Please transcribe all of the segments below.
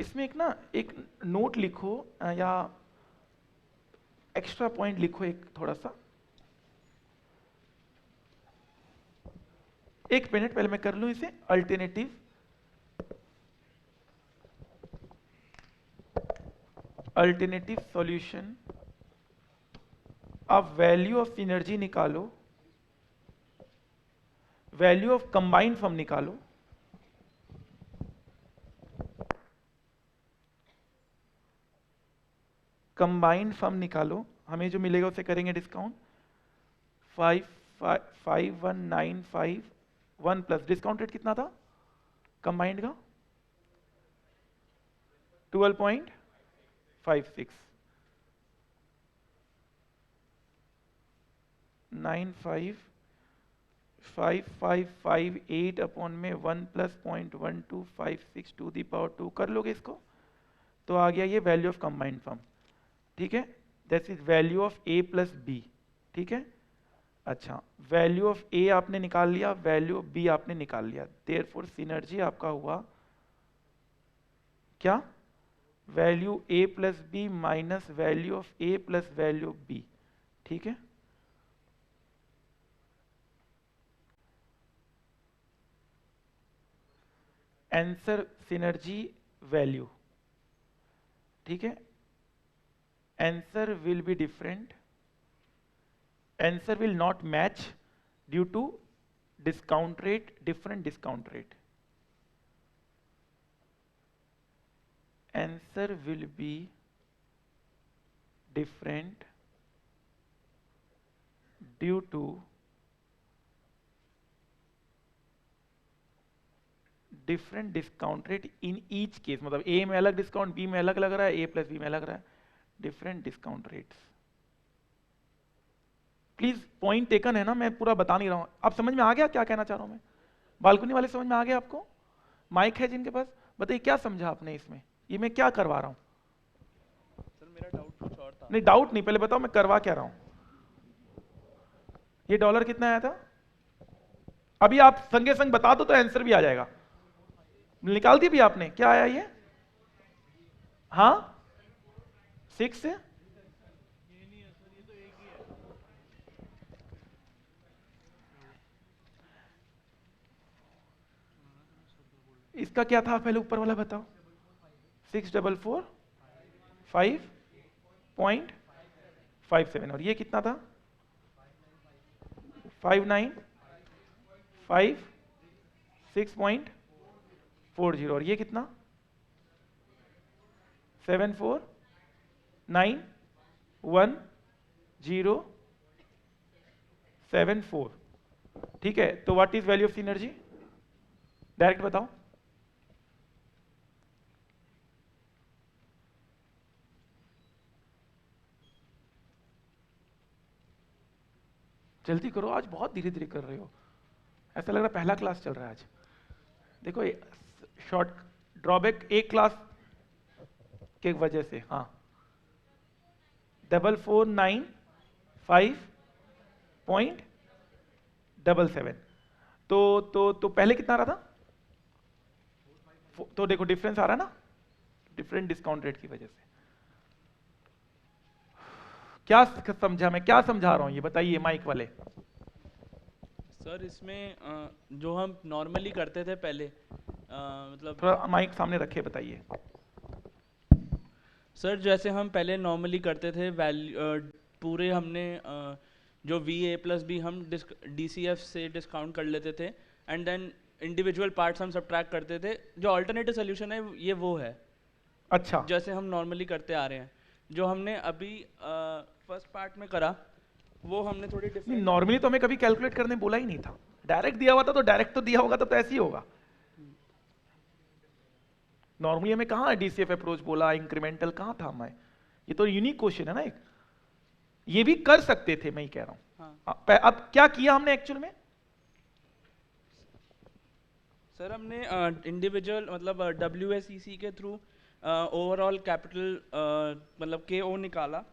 इसमें एक नोट लिखो या एक्स्ट्रा पॉइंट लिखो एक थोड़ा सा। एक मिनट पहले मैं कर लूं इसे। अल्टरनेटिव सॉल्यूशन, अब वैल्यू ऑफ सिनर्जी निकालो, वैल्यू ऑफ कंबाइंड फॉर्म निकालो। कंबाइंड फॉर्म निकालो, हमें जो मिलेगा उसे करेंगे डिस्काउंट। 5195 प्लस डिस्काउंट रेट कितना था कंबाइंड का? 12.56। 95558 अपॉन में 1 प्लस 0.1256 टू दी पावर 2 कर लोगे इसको तो आ गया ये वैल्यू ऑफ कंबाइंड फॉर्म। ठीक है, that is value of A plus B. ठीक है, अच्छा वैल्यू ऑफ ए आपने निकाल लिया, वैल्यू ऑफ बी आपने निकाल लिया, देयरफॉर सिनर्जी आपका हुआ क्या? Value A plus B minus value of A plus value of B. ठीक है, आंसर सिनर्जी वैल्यू। ठीक है, answer will be different, answer will not match due to discount rate, different discount rate. Answer will be different due to different discount rate in each case। मतलब A में अलग discount, B में अलग लग रहा है, A प्लस B में अलग रहा है, different discount rates. Please point taken है ना, मैं पूरा बता नहीं रहा हूं। आप समझ में आ गया क्या कहना चाह रहा हूं मैं? बालकनी वाले समझ में आ गया आपको? माइक है जिनके पास, बताइए क्या समझा आपने इसमें, ये मैं क्या करवा रहा हूं? सर मेरा डाउट कुछ और था। नहीं डाउट नहीं, पहले बताओ मैं करवा क्या रहा हूं। ये डॉलर कितना आया था अभी? आप संगे संग बता दो तो आंसर भी आ जाएगा। निकाल दी भी आपने, क्या आया ये? हाँ 6 से इसका क्या था पहले ऊपर वाला बताओ। 6445.57 और ये कितना था? 5956.40 और ये कितना? 749107 ठीक है, तो what is value of synergy? Direct बताओ। जल्दी करो, आज बहुत धीरे धीरे कर रहे हो, ऐसा लग रहा है पहला क्लास चल रहा है आज। देखो शॉर्ट ड्रॉबैक एक क्लास के वजह से। हाँ 449.57 तो पहले कितना रहा था? तो देखो डिफरेंस आ रहा है ना, डिफरेंट डिस्काउंट रेट की वजह से। क्या समझा मैं, क्या समझा रहा हूं ये बताइए माइक वाले। सर इसमें जो हम नॉर्मली करते थे पहले, मतलब थोड़ा माइक सामने रखे बताइए। सर जैसे हम पहले नॉर्मली करते थे पूरे हमने जो वी ए प्लस बी हम डी सी एफ से डिस्काउंट कर लेते थे एंड देन इंडिविजुअल पार्ट्स हम सब्ट्रैक्ट करते थे। जो अल्टरनेटिव सोल्यूशन है ये वो है। अच्छा जैसे हम नॉर्मली करते आ रहे हैं। जो हमने अभी फर्स्ट पार्ट में करा वो हमने थोड़ी डिफरेंट। नॉर्मली तो हमें कभी कैलकुलेट करने बोला ही नहीं था, डायरेक्ट दिया हुआ था तो डायरेक्ट तो दिया होगा तो ऐसे ही होगा। नॉर्मली हमें कहाँ डीसीएफ अप्रोच बोला, इंक्रीमेंटल कहाँ था हमें? ये तो यूनिक क्वेश्चन है ना एक, ये भी कर सकते थे मैं ही कह रहा हूं। हाँ। अब क्या किया हमने एक्चुअल में? सर हमने इंडिविजुअल मतलब WSEC के थ्रू ओवरऑल कैपिटल मतलब KO निकाला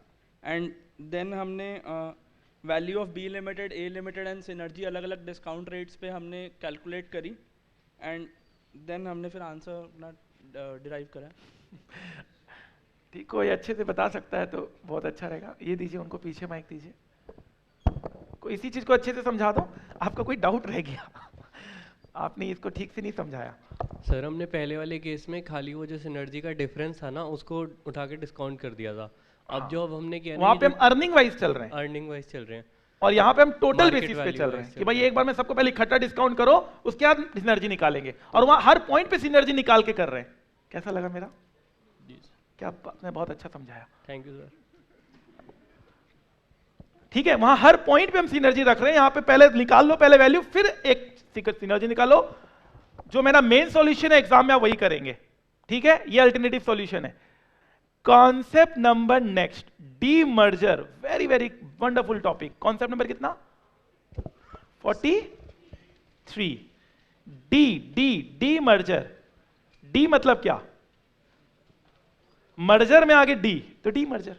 एंड देन हमने value of B limited, A limited and synergy अलग अलग डिस्काउंट रेट्स पे हमने कैलकुलेट करी एंड देन हमने फिर आंसर अपना डिराइव करा है। ठीक, कोई अच्छे से बता सकता है तो बहुत अच्छा रहेगा। ये दीजिए उनको, पीछे माइक दीजिए। कोई इसी चीज को अच्छे से समझा दो, आपका कोई डाउट रह गया आपने इसको ठीक से नहीं समझाया। सर हमने पहले वाले केस में खाली वो जो सिनर्जी का डिफरेंस था ना, उसको उठा के डिस्काउंट कर दिया था। अब जो अब हमने किया वहां पे हम अर्निंग वाइज चल रहे हैं, अर्निंग वाइज चल रहे हैं, और यहाँ पे हम टोटल Market बेसिस पे value चल रहे wise हैं चल कि भाई रहे हैं। एक बार में सबको पहले इकट्ठा डिस्काउंट करो, उसके बाद सिनर्जी निकालेंगे, और वहां हर पॉइंट पे सिनर्जी निकाल के कर रहे हैं। कैसा लगा मेरा? जी क्या आपने बहुत अच्छा समझाया, थैंक यू सर। ठीक है। वहां हर पॉइंट पे हम सिनर्जी रख रहे हैं, यहाँ पे पहले निकाल लो पहले वैल्यू, फिर एक सिनर्जी निकालो। जो मेरा मेन सॉल्यूशन है एग्जाम में आप वही करेंगे, ठीक है। ये अल्टरनेटिव सॉल्यूशन है। Concept number next, D merger, very very wonderful topic. Concept number कितना? 43। D D D merger. D मतलब क्या? मर्जर में आगे डी, तो डी मर्जर।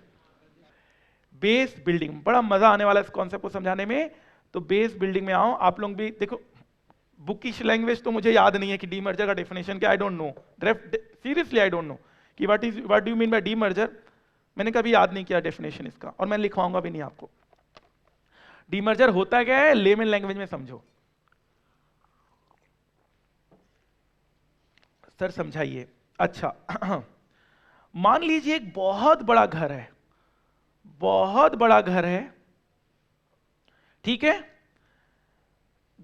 बेस बिल्डिंग, बड़ा मजा आने वाला है इस कॉन्सेप्ट को समझाने में। तो बेस बिल्डिंग में आओ आप लोग भी। देखो बुकिश लैंग्वेज तो मुझे याद नहीं है कि डी मर्जर का डेफिनेशन क्या, I don't know, seriously I don't know कि what do you mean by demerger. मैंने कभी याद नहीं किया डेफिनेशन इसका, और मैं लिखवाऊंगा भी नहीं आपको। डी मर्जर होता क्या है, लेमन लैंग्वेज में समझो। सर समझाइए। अच्छा मान लीजिए एक बहुत बड़ा घर है, बहुत बड़ा घर है, ठीक है।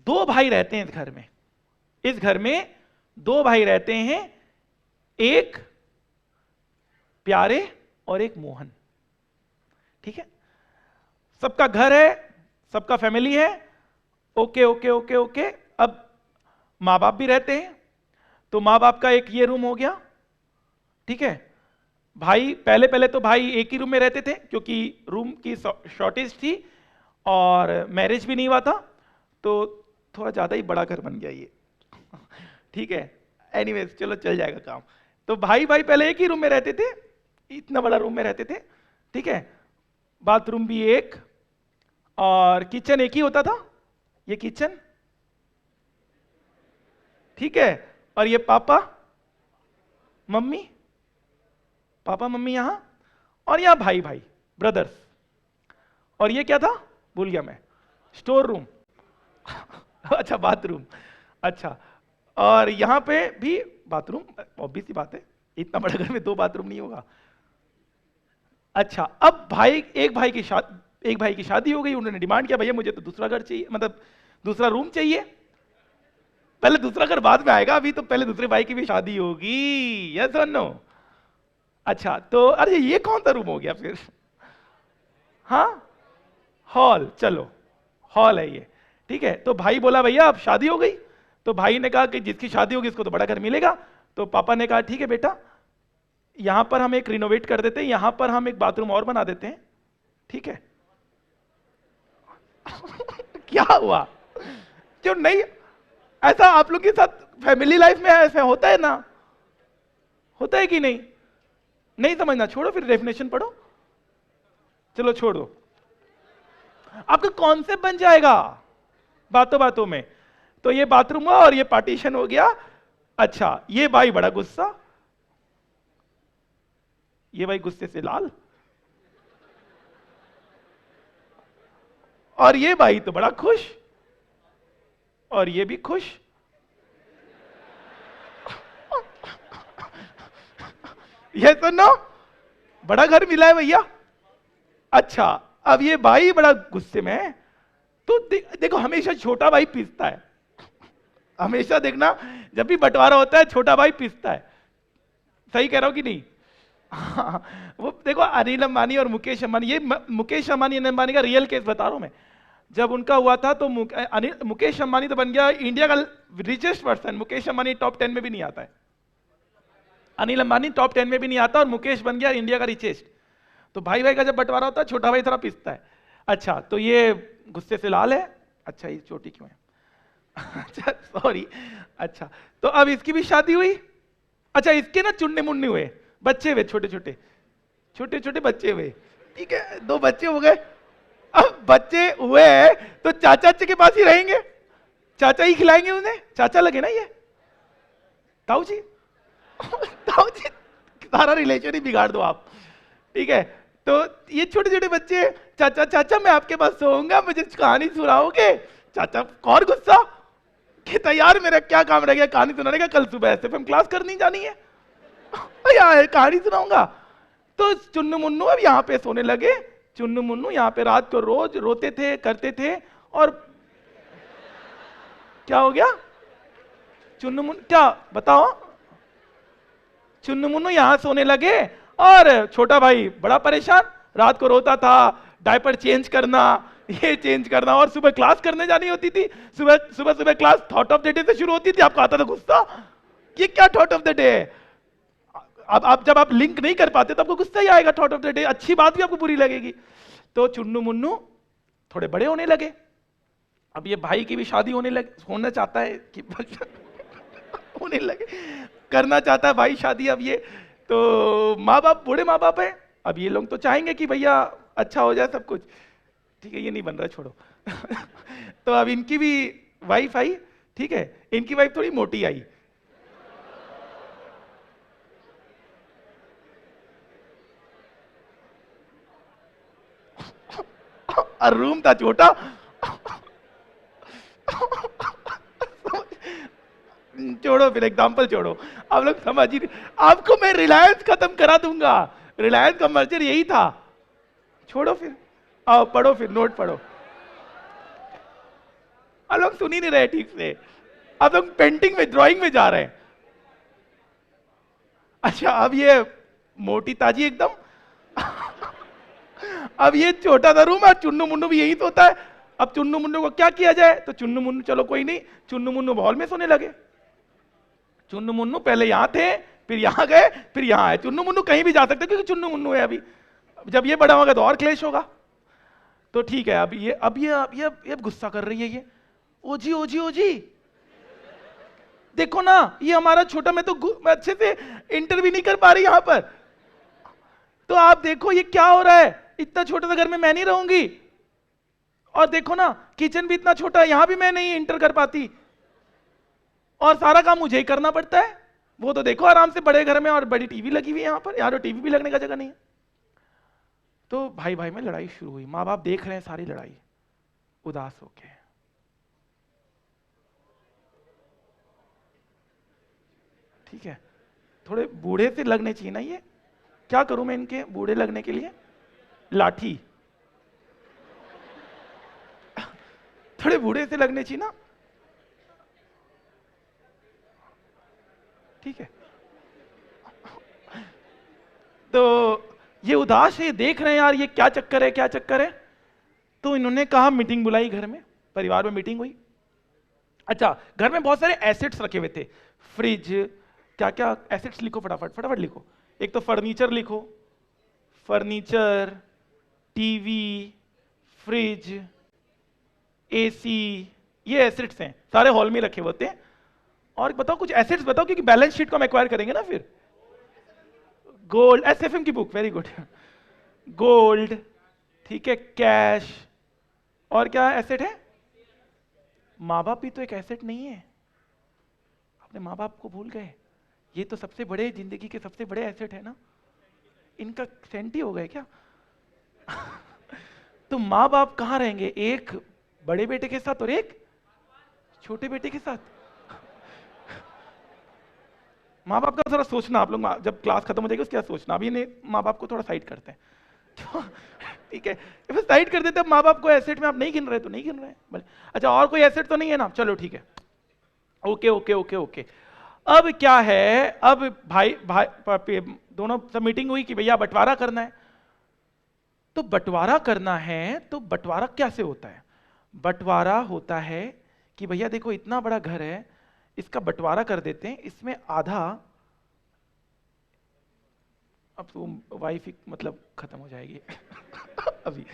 दो भाई रहते हैं इस घर में। इस घर में दो भाई रहते हैं, एक प्यारे और एक मोहन, ठीक है। सबका घर है, सबका फैमिली है, ओके ओके ओके ओके। अब मां बाप भी रहते हैं, तो मां बाप का एक ये रूम हो गया, ठीक है। भाई पहले तो भाई एक ही रूम में रहते थे, क्योंकि रूम की शॉर्टेज थी और मैरिज भी नहीं हुआ था, तो थोड़ा ज्यादा ही बड़ा घर बन गया ये ठीक है। एनीवेज चलो चल जाएगा काम। तो भाई भाई पहले एक ही रूम में रहते थे, इतना बड़ा रूम में रहते थे, ठीक है। बाथरूम भी एक, और किचन एक ही होता था, ये किचन, ठीक है। और ये पापा मम्मी, पापा मम्मी यहां, और यहां भाई भाई ब्रदर्स। और ये क्या था भूल गया मैं, स्टोर रूम अच्छा बाथरूम, अच्छा। और यहां पे भी बाथरूम, ऑब्वियस सी बात है, इतना बड़ा घर में दो बाथरूम नहीं होगा। अच्छा अब भाई एक भाई की शादी हो गई, उन्होंने डिमांड किया भैया मुझे तो दूसरा घर चाहिए, मतलब दूसरा रूम चाहिए। पहले दूसरा घर बाद में आएगा, अभी तो पहले दूसरे भाई की भी शादी होगी, यस और नो। अच्छा तो अरे ये कौन सा रूम हो गया फिर? हाँ हॉल, चलो हॉल है ये, ठीक है। तो भाई बोला भैया अब शादी हो गई, तो भाई ने कहा कि जिसकी शादी होगी उसको तो बड़ा घर मिलेगा। तो पापा ने कहा ठीक है बेटा, यहां पर हम एक रिनोवेट कर देते हैं, यहां पर हम एक बाथरूम और बना देते हैं, ठीक है क्या हुआ? क्यों नहीं? ऐसा आप लोग के साथ फैमिली लाइफ में ऐसा होता है ना, होता है कि नहीं? नहीं समझना, छोड़ो फिर डेफिनेशन पढ़ो, चलो छोड़ दो, आपका कॉन्सेप्ट बन जाएगा बातों बातों में। तो ये बाथरूम हुआ और ये पार्टीशन हो गया। अच्छा ये भाई बड़ा गुस्सा, ये भाई गुस्से से लाल, और ये भाई तो बड़ा खुश, और ये भी खुश। ये तो नो, बड़ा घर मिला है भैया। अच्छा अब ये भाई बड़ा गुस्से में है, तो देखो हमेशा छोटा भाई पिसता है, हमेशा देखना जब भी बंटवारा होता है छोटा भाई पिसता है। सही कह रहा हूं कि नहीं? वो देखो अनिल अंबानी और मुकेश अंबानी, ये मुकेश अंबानी अंबानी का रियल केस बता रहा हूं मैं। जब उनका हुआ था तो मुकेश अंबानी तो बन गया इंडिया का richest person, Mukesh Ambani top 10 में भी नहीं आता है, अनिल अंबानी टॉप 10 में भी नहीं आता, और मुकेश बन गया इंडिया का रिचेस्ट। तो भाई भाई का जब बंटवारा होता है छोटा भाई थोड़ा पिसता है। अच्छा तो ये गुस्से से लाल है, अच्छा ये चोटी क्यों है अच्छा सॉरी। अच्छा तो अब इसकी भी शादी हुई। अच्छा इसके ना चुन्ने मुन्ने हुए, बच्चे हुए, छोटे छोटे छोटे छोटे बच्चे हुए, ठीक है, दो बच्चे हो गए। अब बच्चे हुए तो चाचा के पास ही रहेंगे, चाचा ही खिलाएंगे उन्हें, चाचा लगे ना ये ताऊ जी ताऊ जी सारा रिलेशन ही बिगाड़ दो आप, ठीक है। तो ये छोटे छोटे बच्चे, चाचा चाचा मैं आपके पास सोऊंगा, मुझे कहानी सुनाओगे? चाचा और गुस्सा कि तैयार, मेरा क्या काम रह गया कहानी सुनाने का, कल सुबह एसएफएम क्लास करनी जानी है, यार कहानी सुनाऊंगा। तो चुन्नू मुन्नू अब यहाँ पे सोने लगे। चुन्नू मुन्नू यहाँ पे रात को रोज रोते थे, करते थे। और क्या हो गया? चुन्नू मुन्नू क्या बताओ? चुन्नू मुन्नू यहाँ सोने लगे और छोटा भाई बड़ा परेशान, रात को रोता था, डायपर चेंज करना, ये चेंज करना, और सुबह क्लास करने जानी होती थी। सुबह सुबह सुबह class thought of the day से शुरू होती थी, आपको आता था गुस्सा, ये क्या थॉट ऑफ द डे है? अब आप जब आप लिंक नहीं कर पाते तो आपको गुस्सा ही आएगा, थॉट ऑफ द डे, अच्छी बात भी आपको बुरी लगेगी। तो चुन्नू मुन्नू थोड़े बड़े होने लगे, अब ये भाई की भी शादी होना चाहता है कि होने लगे, करना चाहता है भाई शादी। अब ये तो माँ बाप, बूढ़े माँ बाप है, अब ये लोग तो चाहेंगे कि भैया अच्छा हो जाए सब कुछ, ठीक है, ये नहीं बन रहा, छोड़ो। तो अब इनकी भी वाइफ आई, ठीक है, इनकी वाइफ थोड़ी मोटी आई, और रूम था छोटा। छोड़ो, फिर एग्जांपल छोड़ो, आप लोग समझ ही नहीं। आपको मैं रिलायंस खत्म करा दूंगा, रिलायंस का मर्जर यही था। छोड़ो फिर, आओ पढ़ो, फिर नोट पढ़ो। आप लोग सुन ही नहीं रहे ठीक से, आप लोग पेंटिंग में, ड्राइंग में जा रहे हैं। अच्छा, अब ये मोटी ताजी एकदम। अब ये छोटा सा रूम है, चुन्नू मुन्नू भी यही सोता है। अब चुन्नू मुन्नू को क्या किया जाए? तो चुन्नू मुन्नू, चलो कोई नहीं, चुन्नू मुन्नू हॉल में सोने लगे। चुन्नू मुन्नू पहले यहां थे, फिर यहां गए, फिर यहां आए। चुन्नू मुन्नू कहीं भी जा सकते क्योंकि चुन्नू मुन्नू है। अभी जब ये बड़ा होगा तो और क्लेश होगा। तो ठीक है, अब ये गुस्सा कर रही है ये, ओजी ओजी ओजी, देखो ना ये हमारा छोटा, मैं अच्छे से इंटर भी नहीं कर पा रही यहां पर, तो आप देखो ये क्या हो रहा है, इतना छोटा सा घर में मैं नहीं रहूंगी। और देखो ना किचन भी इतना छोटा है, यहां भी मैं नहीं इंटर कर पाती, और सारा काम मुझे ही करना पड़ता है। वो तो देखो आराम से बड़े घर में, और बड़ी टीवी लगी हुई है यहां पर, यहां तो टीवी भी लगने का जगह नहीं है। तो भाई भाई में लड़ाई शुरू हुई, माँ बाप देख रहे हैं सारी लड़ाई, उदास होके। ठीक है, थोड़े बूढ़े से लगने चाहिए ना ये, क्या करूं मैं इनके बूढ़े लगने के लिए? लाठी। थोड़े बूढ़े से लगने चाहिए ना, ठीक है। तो ये उदास है, देख रहे हैं यार ये क्या चक्कर है, क्या चक्कर है। तो इन्होंने कहा, मीटिंग बुलाई घर में, परिवार में मीटिंग हुई। अच्छा, घर में बहुत सारे एसेट्स रखे हुए थे, फ्रिज, क्या क्या एसेट्स लिखो, फटाफट फटाफट लिखो। एक तो फर्नीचर लिखो, फर्नीचर, टीवी, फ्रिज, एसी, ये एसेट्स हैं, सारे हॉल में रखे होते हैं। और बताओ कुछ एसेट्स बताओ, क्योंकि बैलेंस शीट को हम एक्वायर करेंगे ना फिर। गोल्ड, एसएफएम की बुक, वेरी गुड। गोल्ड, ठीक है, कैश, और क्या एसेट है? माँ बाप भी तो एक एसेट नहीं है? अपने माँ बाप को भूल गए? ये तो सबसे बड़े, जिंदगी के सबसे बड़े एसेट है ना, इनका सेंटी हो गए क्या? तो माँ बाप कहाँ रहेंगे? एक बड़े बेटे के साथ और एक छोटे बेटे के साथ। माँ बाप का थोड़ा सोचना, आप लोग जब क्लास खत्म हो जाएगी उसके बाद सोचना। अभी नहीं, माँ बाप को थोड़ा साइड करते हैं, ठीक है, फिर साइड कर देते हैं। माँ बाप को एसेट में आप नहीं गिन रहे तो नहीं गिन रहे। अच्छा, और कोई एसेट तो नहीं है ना? चलो ठीक है, ओके ओके ओके ओके। अब क्या है, अब भाई भाई दोनों सब मीटिंग हुई कि भैया बंटवारा करना है। तो बंटवारा करना है तो बंटवारा कैसे होता है? बंटवारा होता है कि भैया देखो इतना बड़ा घर है, इसका बंटवारा कर देते हैं, इसमें आधा, अब तो वाइफ मतलब खत्म हो जाएगी। अभी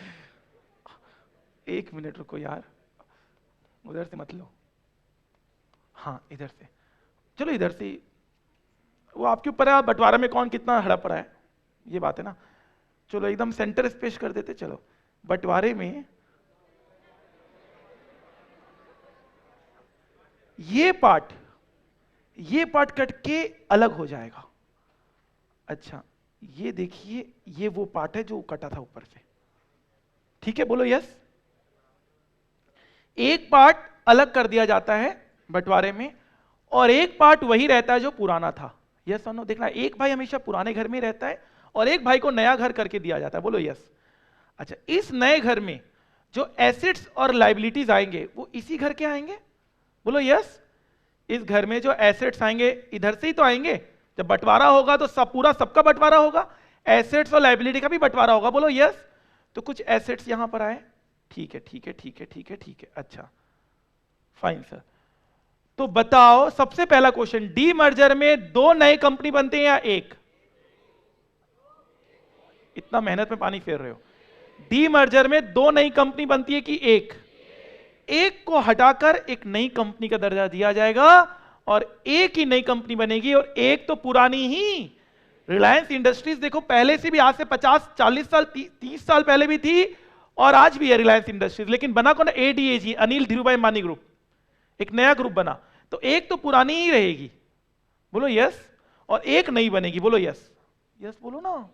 1 मिनट रुको यार, उधर से मत लो, हाँ इधर से, चलो इधर से, वो आपके ऊपर है, बंटवारा में कौन कितना हड़प रहा है, ये बात है ना। चलो एकदम सेंटर स्पेस कर देते। चलो बंटवारे में ये पार्ट ये पार्ट कट के अलग हो जाएगा। अच्छा ये देखिए, ये वो पार्ट है जो कटा था ऊपर से, ठीक है, बोलो यस। एक पार्ट अलग कर दिया जाता है बंटवारे में, और एक पार्ट वही रहता है जो पुराना था। यस और नो? देखना, एक भाई हमेशा पुराने घर में रहता है और एक भाई को नया घर करके दिया जाता है, बोलो यस। अच्छा, इस नए घर में जो एसेट्स और लाइबिलिटीज आएंगे वो इसी घर के आएंगे, बोलो यस। इस घर में जो एसेट्स आएंगे इधर से ही तो आएंगे, जब बंटवारा होगा तो सब पूरा सबका बंटवारा होगा, एसेट्स और लाइबिलिटी का भी बंटवारा होगा, बोलो यस। तो कुछ एसेट्स यहां पर आए, ठीक है ठीक है ठीक है ठीक है ठीक है, अच्छा फाइन सर। तो बताओ सबसे पहला क्वेश्चन, डी मर्जर में दो नए कंपनी बनते हैं या एक? इतना मेहनत में पानी फेर रहे हो। डी मर्जर में दो नई कंपनी बनती है कि एक? एक को हटाकर एक नई कंपनी का दर्जा दिया जाएगा और एक ही नई कंपनी बनेगी, और एक तो पुरानी ही। रिलायंस इंडस्ट्रीज देखो पहले से भी, आज से 50-40 साल 30 साल पहले भी थी और आज भी है रिलायंस इंडस्ट्रीज, लेकिन बना कौन? एडीएजी, अनिल धीरूभाई अंबानी ग्रुप, एक नया ग्रुप बना। तो एक तो पुरानी ही रहेगी, बोलो यस, और एक नई बनेगी, बोलो यस। यस बोलो ना।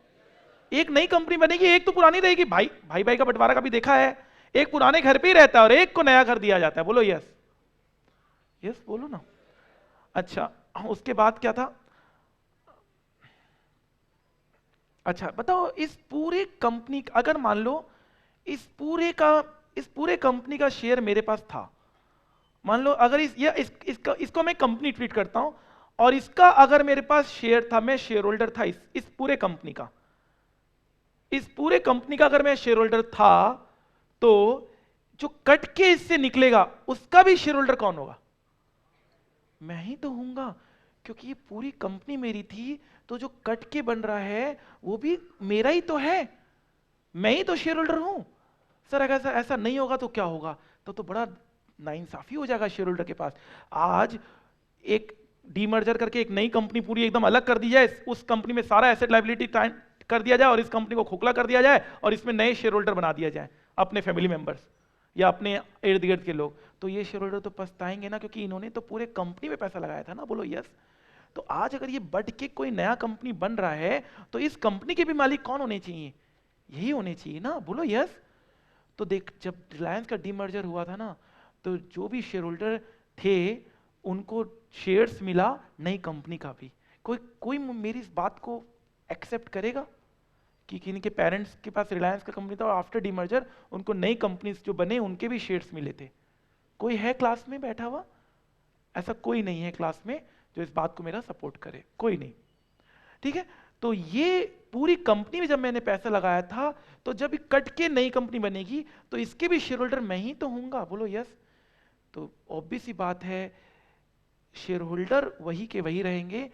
एक नई कंपनी बनेगी, एक तो पुरानी रहेगी। भाई भाई भाई का बंटवारा कभी देखा है? एक पुराने घर पे ही रहता है और एक को नया घर दिया जाता है, बोलो यस। यस बोलो ना। अच्छा उसके बाद क्या था? अच्छा बताओ, इस पूरे कंपनी, अगर मान लो इस पूरे कंपनी का शेयर मेरे पास था, मान लो अगर इसको मैं कंपनी ट्रीट करता हूं, और इसका अगर मेरे पास शेयर था, मैं शेयर होल्डर था इस पूरे कंपनी का, इस पूरे कंपनी का अगर मैं शेयर होल्डर था, तो जो कट के इससे निकलेगा उसका भी शेयर होल्डर कौन होगा? मैं ही तो हूंगा, क्योंकि ये पूरी कंपनी मेरी थी, तो जो कट के बन रहा है वो भी मेरा ही तो है, मैं ही तो शेयर होल्डर हूं। सर अगर ऐसा नहीं होगा तो क्या होगा? तो बड़ा नाइंसाफी हो जाएगा शेयर होल्डर के पास। आज एक डीमर्जर करके एक नई कंपनी पूरी एकदम अलग कर दी जाए, उस कंपनी में सारा एसेट लायबिलिटी कर दिया जाए और इस कंपनी को खोखला कर दिया जाए, और इसमें नए शेयर होल्डर बना दिया जाए, अपने फैमिली मेंबर्स या अपने इर्द गिर्द के लोग, तो ये शेयर होल्डर तो पछताएंगे ना, क्योंकि इन्होंने तो पूरे कंपनी में पैसा लगाया था ना, बोलो यस। तो आज अगर ये बढ़ के कोई नया कंपनी बन रहा है, तो इस कंपनी के भी मालिक कौन होने चाहिए? यही होने चाहिए ना, बोलो यस। तो देख, जब रिलायंस का डीमर्जर हुआ था ना, तो जो भी शेयर होल्डर थे उनको शेयर्स मिला नई कंपनी का भी। कोई मेरी इस बात को एक्सेप्ट करेगा कि इनके पेरेंट्स के पास रिलायंस का कंपनी था और आफ्टर डीमर्जर उनको नई कंपनीज जो बने उनके भी शेयर्स मिले थे? कोई है क्लास में बैठा हुआ? ऐसा कोई नहीं है क्लास में जो इस बात को मेरा सपोर्ट करे, कोई नहीं, ठीक है। तो ये पूरी कंपनी में जब मैंने पैसा लगाया था, तो जब कट के नई कंपनी बनेगी तो इसके भी शेयर होल्डर मैं ही तो हूंगा, बोलो यस। तो ऑब्वियस सी बात है, शेयर होल्डर वही के वही रहेंगे,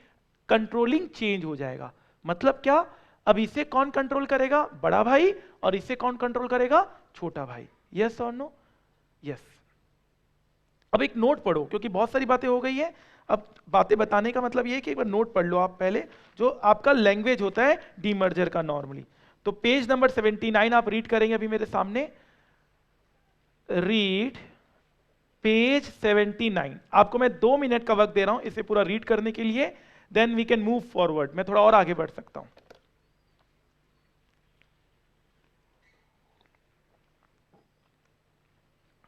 कंट्रोलिंग चेंज हो जाएगा। मतलब क्या? अब इसे कौन कंट्रोल करेगा? बड़ा भाई, और इसे कौन कंट्रोल करेगा? छोटा भाई। यस और नो? यस। अब एक नोट पढ़ो, क्योंकि बहुत सारी बातें हो गई है। अब बातें बताने का मतलब ये है कि एक बार नोट पढ़ लो आप पहले, जो आपका लैंग्वेज होता है डीमर्जर का नॉर्मली। तो पेज नंबर 79 आप रीड करेंगे अभी मेरे सामने। Read page 79। आपको मैं 2 मिनट का वक्त दे रहा हूं इसे पूरा रीड करने के लिए, then we can move forward. मैं थोड़ा और आगे बढ़ सकता हूं।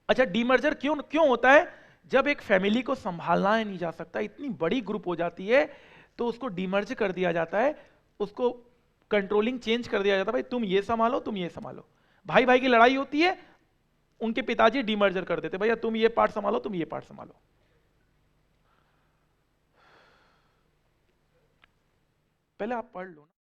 अच्छा, डीमर्जर क्यों होता है? जब एक फैमिली को संभालना ही नहीं जा सकता, इतनी बड़ी ग्रुप हो जाती है, तो उसको डीमर्ज कर दिया जाता है, उसको कंट्रोलिंग चेंज कर दिया जाता है, भाई तुम ये संभालो, तुम ये संभालो। भाई भाई की लड़ाई होती है, उनके पिताजी डीमर्जर कर देते, भैया तुम ये पार्ट संभालो, तुम ये पार्ट संभालो। पहले आप पढ़ लो ना।